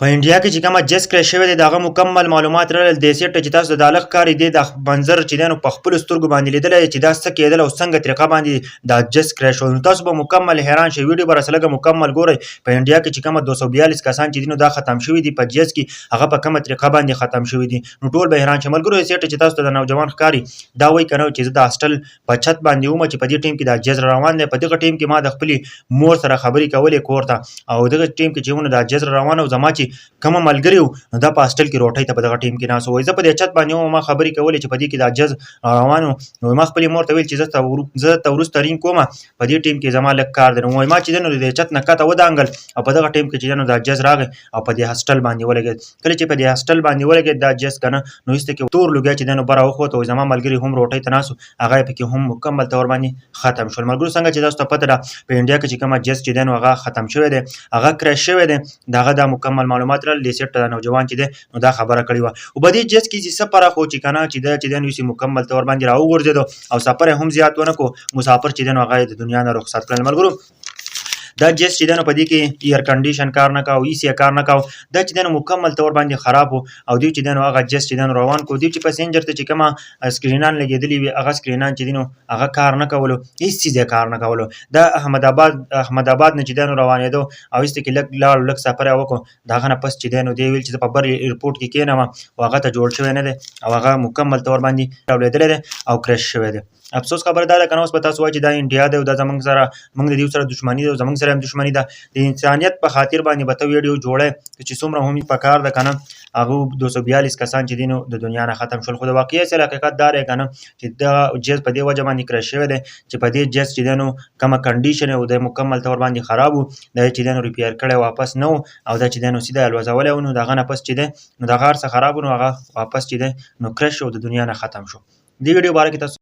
په انډیا کې چې کومه جس کړی شوی دی د هغه مکمل معلومات راغلل دې سیټ ته چې تاسو د دالغ ښکاري دی د منظر چې دی نو په خپلو سترګو باندې لیدلی چې دا څه کېدل او څنګه طریقه باندې دا جس کړی شو نو تاسو به مکمل حیران شئ ویډیو به راسره لږه مکمل ګورئ په انډیا کې چې کومه 242 کسان چې دي نو دا ختم شوي دي په جس کې هغه په کومه طریقه باندې ختم شوي دي نو ټول به حیران شي ملګرو دې سیټ چې تاسو ته د نوجوان ښکاري دا وایي که نه چې زه د هاسټل په چت باندې وم چې په دې ټیم کې دا جز روان دی په دغه ټیم کې ما د خپلې مور سره خبرې کولې کور ته او دغه ټیم کې چې دا جز روان او زما چې کومه ملګری نو دا په هاسټل کې روټۍ ته په دغه ټیم کې ناست وای زه په دې چت باندې وم ما خبرې کولې چې په دې کې دا جز روان نو ما خپلې مور ته ویل چې زه ته وروسته رینګ کومه په دې ټیم کې زما لږ کار دی نو وایي ما چې دی نو د دې چت نه کته ودانګل او په دغه ټیم کې چې دی نو دا جز راغی او په دې هاسټل باندې ولګېد کله چې په دې هاسټل باندې ولګېد دا جز که نه نو هېڅ کې تور لوګیا چې دی نو بره وخوت او زما ملګري هم روټۍ ته ناست هغه یې پکې هم مکمل طور باندې ختم شول ملګرو څنګه چې تاسو ته پته ده په انډیا کې چې کومه جز چې دی نو هغه ختم شوی دی هغه کریش شوی دی د هغه دا مکمل معلومات راغلل دې سیټ ته دا نوجوان چې دی نو دا خبره کړې وه او په دې جز کې چې څه فرق و چې که نه چې دی نو یې مکمل طور باندې راوغورځېدو او سفر یې هم زیات ونه کړو مسافر چې دی نو هغه یې د دنیا نه رخصت کړل ملګرو دا جس چې دی نو په دې کې ایر کنډیشن کار نه کوو ایسی کار نه کوو دا چې دی نو مکمل طور باندې خراب و او دوی چې دی نو هغه جس چې دی نو روان کړو دوی چې پسنجر ته چې کومه سکرینان لګېدلي وي هغه سکرینان چې دی نو هغه کار نه کولو هېڅ څیز یې کار نه کولو دا احمدآباد نه چې دی نو روانېدو او هېڅ کې لږ لاړو لږ سفر یې وکړو د هغه نه پس چې دی نو دی ویل چې زه په بر ایرپورټ کې کېنم او هغه ته جوړ شوی نه دی او هغه مکمل طور باندې راولېدلی دی او کرش شوی دی افسوس خبره دا ده که نه اوس به تاسو وایئ چې دا انډیا دی او دا زموږ د دې سره دښمني ده او زموږ سره هم دښمني ده د انسانیت په خاطر باندې به ته ویډیو جوړی چې څومره هم په کار ده که نه هغه 242 کسان چې دي نو د دنیا نه ختم شول خو د واقعي اصل حقیقت دا دی که نه چې دغه جز په دې وجه باندې کرش شوی دی چې په دې جز چې دی نو کومه کنډیشن او د مکمل طور باندې خراب و دا یې چې دی نو ریپیر کړی واپس نه و او دا چې دی نو سیده الوځولی و نو د هغه نه پس چې دی نو د هغه هر څه خراب و نو هغه واپس چې دی نو کرش شو د دنیا نه ختم شو دې ویډیو باره کې تاسو